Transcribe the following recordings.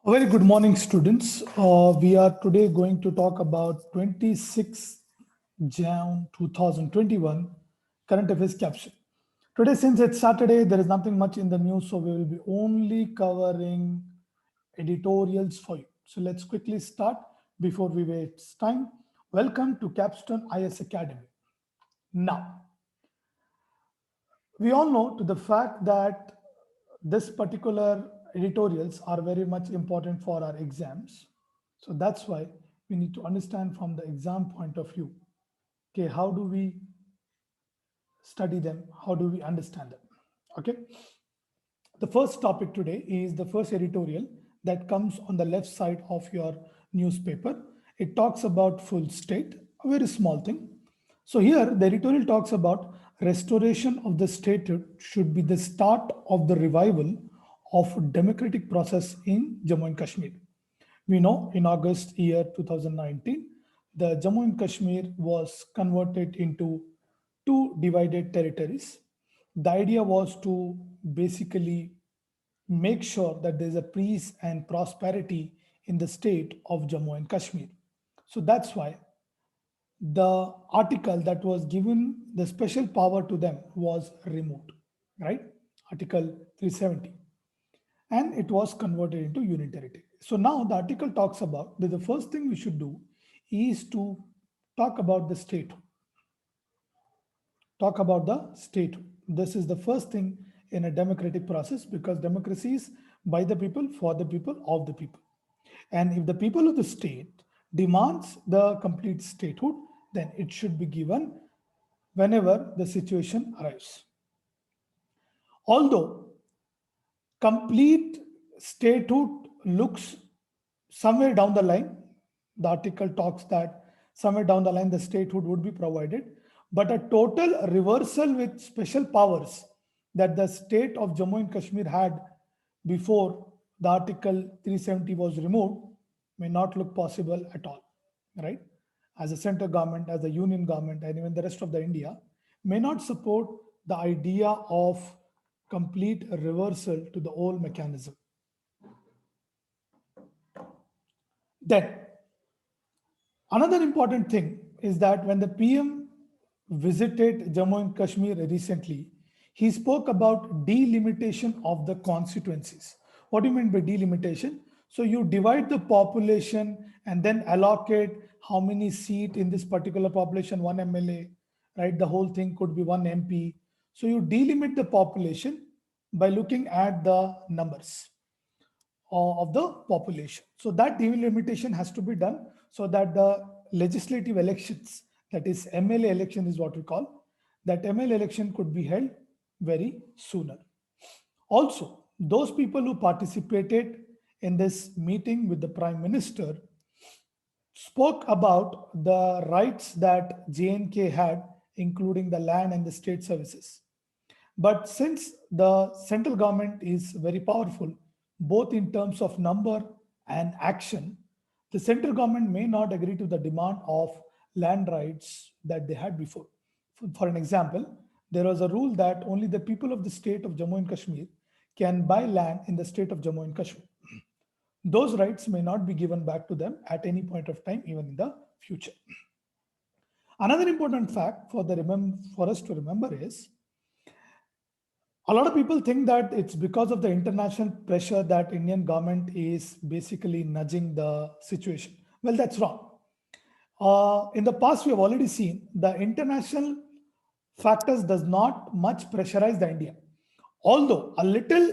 A very good morning, students. We are today going to talk about 26 Jan 2021 current affairs caption. Today, since it's Saturday, there is nothing much in the news, so we will be only covering editorials for you. So let's quickly start before we waste time. Welcome to Capstone IAS Academy. Now, we all know to the fact that this particular editorials are very much important for our exams. So that's why we need to understand from the exam point of view. Okay, how do we study them? How do we understand them? Okay. The first topic today is the first editorial that comes on the left side of your newspaper. It talks about full state, a very small thing. So here the editorial talks about restoration of the statehood should be the start of the revival of democratic process in Jammu and Kashmir. We know in August year 2019, the Jammu and Kashmir was converted into two divided territories. The idea was to basically make sure that there's a peace and prosperity in the state of Jammu and Kashmir. So that's why the article that was given the special power to them was removed, right? Article 370. And it was converted into union territory. So now the article talks about that the first thing we should do is to talk about the statehood. Talk about the statehood. This is the first thing in a democratic process because democracy is by the people, for the people, of the people. And if the people of the state demands the complete statehood, then it should be given whenever the situation arrives. Although complete statehood looks somewhere down the line, the article talks that somewhere down the line the statehood would be provided, but a total reversal with special powers that the state of Jammu and Kashmir had before the article 370 was removed may not look possible at all, right? As a central government, as a union government, and even the rest of the India may not support the idea of complete reversal to the old mechanism. Then, another important thing is that when the PM visited Jammu and Kashmir recently, he spoke about delimitation of the constituencies. What do you mean by delimitation? So you divide the population and then allocate how many seats in this particular population, one MLA, right? The whole thing could be one MP. So you delimit the population by looking at the numbers of the population. So that delimitation has to be done so that the legislative elections, that is MLA election is what we call, that MLA election could be held very sooner. Also, those people who participated in this meeting with the Prime Minister spoke about the rights that JNK had, including the land and the state services. But since the central government is very powerful, both in terms of number and action, the central government may not agree to the demand of land rights that they had before. For an example, there was a rule that only the people of the state of Jammu and Kashmir can buy land in the state of Jammu and Kashmir. Those rights may not be given back to them at any point of time, even in the future. Another important fact for us to remember is a lot of people think that it's because of the international pressure that Indian government is basically nudging the situation. Well, that's wrong. In the past, we have already seen the international factors does not much pressurize the India. Although a little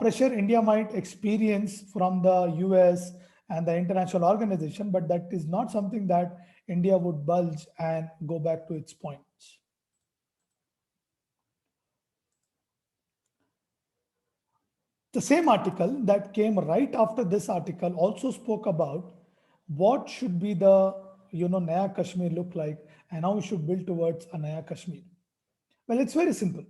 pressure India might experience from the US and the international organization, but that is not something that India would bulge and go back to its points. The same article that came right after this article also spoke about what should be the Naya Kashmir look like and how we should build towards a Naya Kashmir. Well, it's very simple.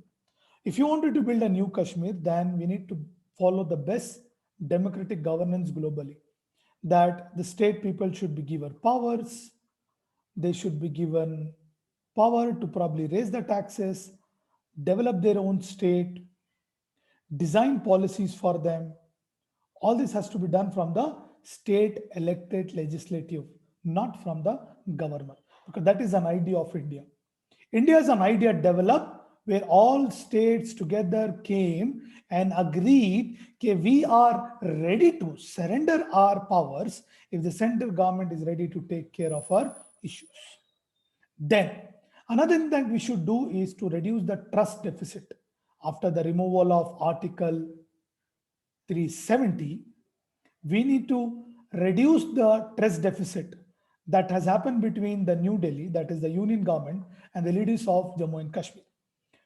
If you wanted to build a new Kashmir, then we need to follow the best democratic governance globally. That the state people should be given powers, they should be given power to probably raise the taxes, develop their own state, design policies for them, All this has to be done from the state elected legislative, not from the government, because that is an idea of India. India is an idea developed where all states together came and agreed that we are ready to surrender our powers if the central government is ready to take care of our issues. Then, another thing that we should do is to reduce the trust deficit after the removal of Article 370. We need to reduce the trust deficit that has happened between the New Delhi, that is the union government, and the leaders of Jammu and Kashmir,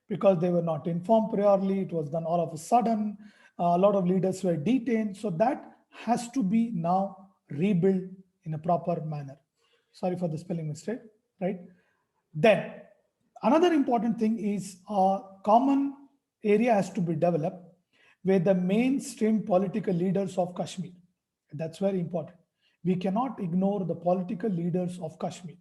because they were not informed priorly. It was done all of a sudden. A lot of leaders were detained. So that has to be now rebuilt in a proper manner. Sorry for the spelling mistake, right? Then another important thing is a common area has to be developed where the mainstream political leaders of Kashmir. That's very important. We cannot ignore the political leaders of Kashmir.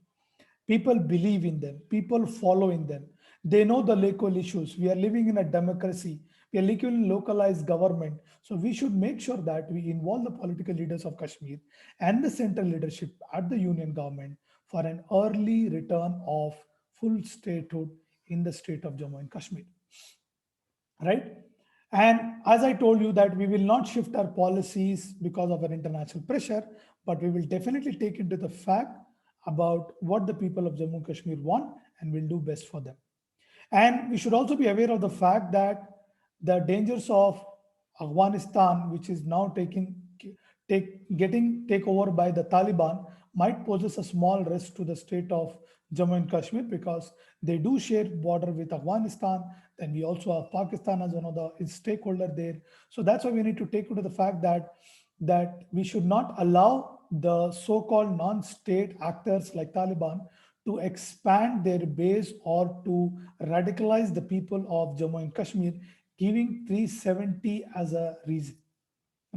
People believe in them, people follow in them. They know the local issues. We are living in a democracy. We are living in localized government. So we should make sure that we involve the political leaders of Kashmir and the central leadership at the union government for an early return of full statehood in the state of Jammu and Kashmir, right? And as I told you that we will not shift our policies because of an international pressure, but we will definitely take into the fact about what the people of Jammu and Kashmir want and will do best for them. And we should also be aware of the fact that the dangers of Afghanistan, which is now getting take over by the Taliban, might poses a small risk to the state of Jammu and Kashmir because they do share border with Afghanistan. Then we also have Pakistan as one of the stakeholder there. So that's why we need to take into the fact that we should not allow the so-called non-state actors like Taliban to expand their base or to radicalize the people of Jammu and Kashmir, giving 370 as a reason,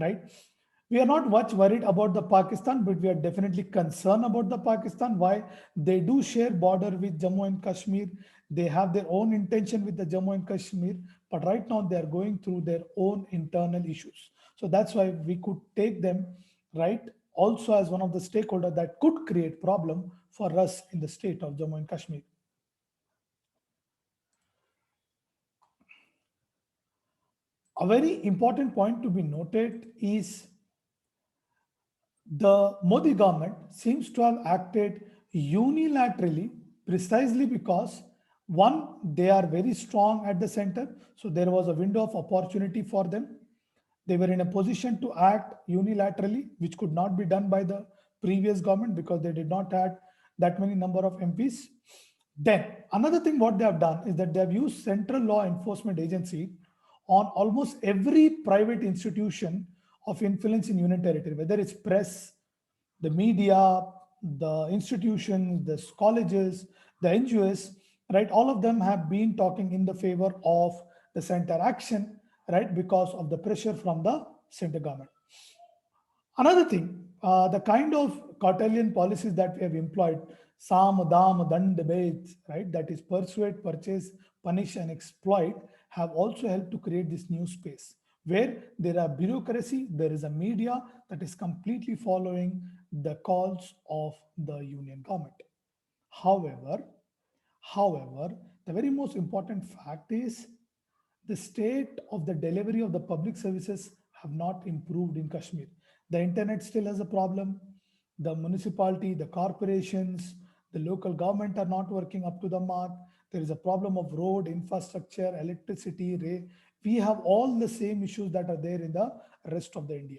right? We are not much worried about the Pakistan, but we are definitely concerned about the Pakistan. Why? They do share border with Jammu and Kashmir. They have their own intention with the Jammu and Kashmir, but right now they are going through their own internal issues. So that's why we could take them, right, also as one of the stakeholders that could create problem for us in the state of Jammu and Kashmir. A very important point to be noted is the Modi government seems to have acted unilaterally precisely because one, they are very strong at the center, so there was a window of opportunity for them. They were in a position to act unilaterally, which could not be done by the previous government because they did not have that many number of MPs. Then another thing what they have done is that they have used central law enforcement agency on almost every private institution of influence in union territory, whether it's press, the media, the institutions, the colleges, the NGOs, right? All of them have been talking in the favor of the center action, right? Because of the pressure from the center government. Another thing, the kind of Cartelian policies that we have employed, Sam, Dam, Dand, Beth, right? That is persuade, purchase, punish, and exploit, have also helped to create this new space where there are bureaucracy, there is a media that is completely following the calls of the union government. However, however, the very most important fact is the state of the delivery of the public services have not improved in Kashmir. The internet still has a problem. The municipality, the corporations, the local government are not working up to the mark. There is a problem of road, infrastructure, electricity, we have all the same issues that are there in the rest of the India.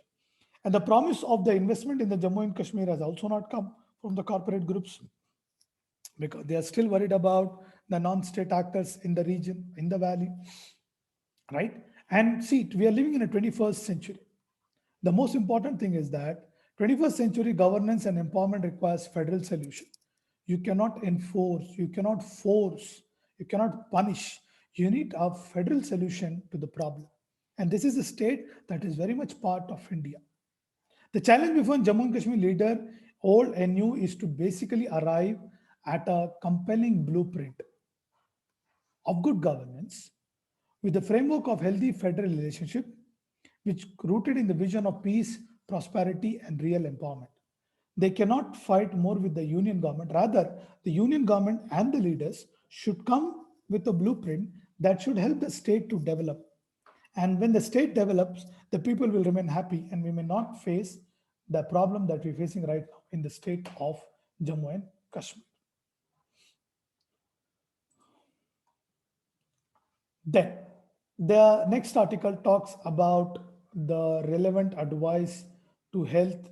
And the promise of the investment in the Jammu and Kashmir has also not come from the corporate groups because they are still worried about the non-state actors in the region, in the valley, right? And see, we are living in a 21st century. The most important thing is that 21st century governance and empowerment requires federal solution. You cannot enforce, you cannot force, you cannot punish. You need a federal solution to the problem. And this is a state that is very much part of India. The challenge before Jammu and Kashmir leader, old and new, is to basically arrive at a compelling blueprint of good governance with the framework of healthy federal relationship which rooted in the vision of peace, prosperity, and real empowerment. They cannot fight more with the union government. Rather, the union government and the leaders should come with a blueprint that should help the state to develop. And when the state develops, the people will remain happy and we may not face the problem that we're facing right now in the state of Jammu and Kashmir. Then, the next article talks about the relevant advice to health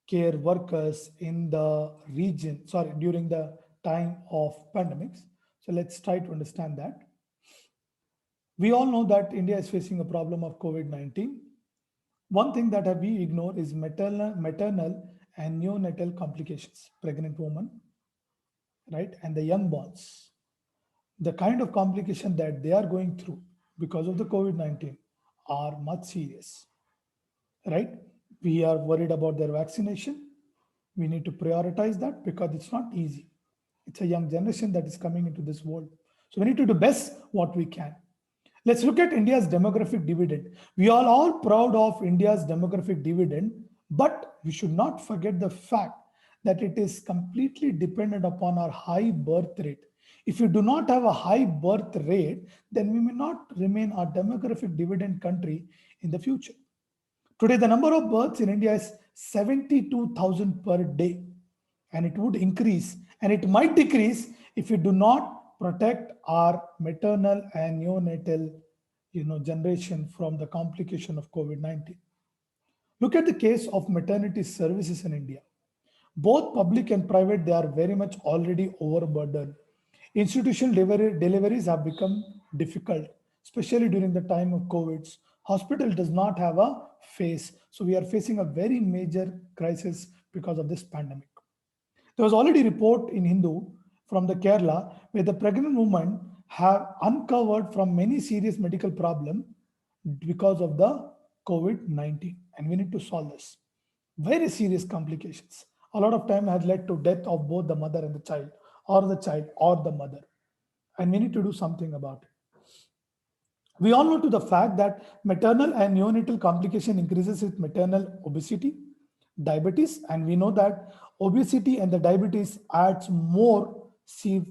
care workers in the region, sorry, during the time of pandemics. So let's try to understand that. We all know that India is facing a problem of COVID-19. One thing that we ignore is maternal and neonatal complications, pregnant women, right, and the young ones. The kind of complication that they are going through because of the COVID-19 are much serious, right? We are worried about their vaccination. We need to prioritize that because it's not easy. It's a young generation that is coming into this world. So we need to do best what we can. Let's look at India's demographic dividend. We are all proud of India's demographic dividend, but we should not forget the fact that it is completely dependent upon our high birth rate. If you do not have a high birth rate, then we may not remain a demographic dividend country in the future. Today, the number of births in India is 72,000 per day, and it would increase and it might decrease if we do not protect our maternal and neonatal generation from the complication of COVID-19. Look at the case of maternity services in India. Both public and private, they are very much already overburdened. Institutional deliveries have become difficult, especially during the time of COVID. Hospital does not have a face. So we are facing a very major crisis because of this pandemic. There was already a report in Hindu from the Kerala where the pregnant women have uncovered from many serious medical problems because of the COVID-19. And we need to solve this. Very serious complications. A lot of time has led to death of both the mother and the child or the mother. And we need to do something about it. We all know to the fact that maternal and neonatal complication increases with maternal obesity, diabetes, and we know that obesity and the diabetes adds more severe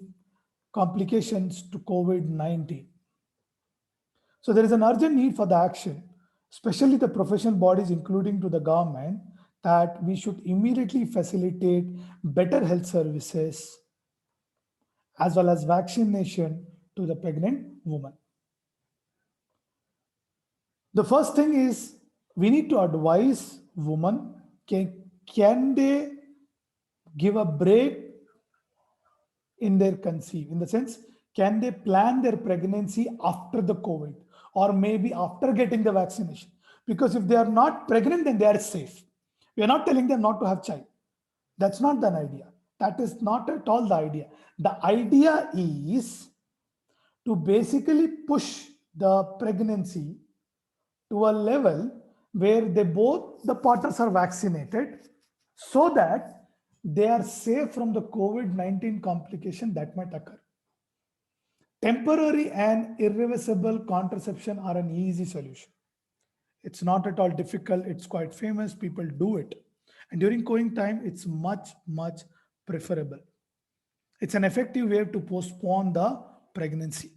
complications to COVID-19. So there is an urgent need for the action, especially the professional bodies, including to the government, that we should immediately facilitate better health services as well as vaccination to the pregnant woman. The first thing is we need to advise women, can they give a break in their conceive? In the sense, can they plan their pregnancy after the COVID or maybe after getting the vaccination? Because if they are not pregnant, then they are safe. We are not telling them not to have child. That's not the idea. That is not at all the idea. The idea is to basically push the pregnancy to a level where both the partners are vaccinated so that they are safe from the COVID-19 complication that might occur. Temporary and irreversible contraception are an easy solution. It's not at all difficult. It's quite famous. People do it. And during COVID time, it's much, much preferable. It's an effective way to postpone the pregnancy.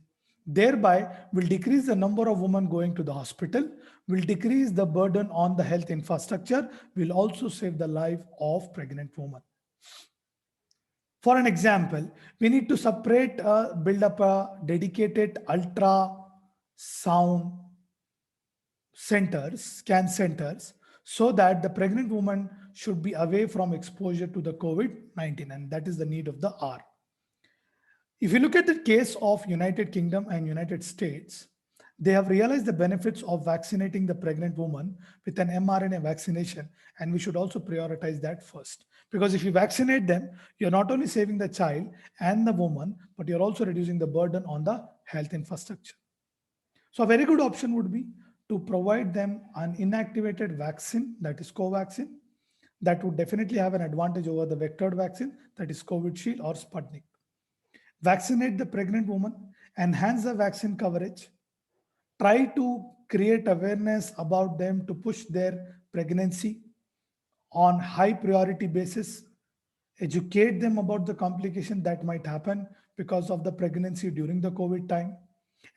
Thereby, will decrease the number of women going to the hospital, will decrease the burden on the health infrastructure, will also save the life of pregnant women. For an example, we need to build up a dedicated ultrasound centers, scan centers, so that the pregnant woman should be away from exposure to the COVID-19, and that is the need of the hour. If you look at the case of United Kingdom and United States, they have realized the benefits of vaccinating the pregnant woman with an mRNA vaccination, and we should also prioritize that first. Because if you vaccinate them, you're not only saving the child and the woman, but you're also reducing the burden on the health infrastructure. So a very good option would be to provide them an inactivated vaccine, that is Covaxin, that would definitely have an advantage over the vectored vaccine, that is Covishield or Sputnik. Vaccinate the pregnant woman, enhance the vaccine coverage, try to create awareness about them to push their pregnancy on high priority basis, educate them about the complication that might happen because of the pregnancy during the COVID time.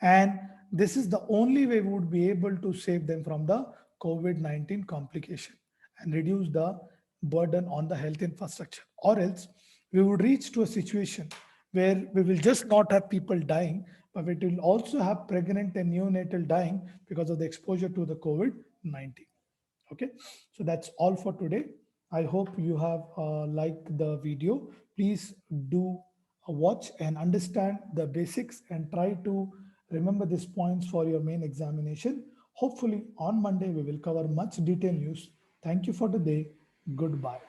And this is the only way we would be able to save them from the COVID-19 complication and reduce the burden on the health infrastructure. Or else we would reach to a situation where we will just not have people dying, but it will also have pregnant and neonatal dying because of the exposure to the COVID-19. Okay, so that's all for today. I hope you have liked the video. Please do watch and understand the basics and try to remember these points for your main examination. Hopefully on Monday we will cover much detailed news. Thank you for the day. Goodbye.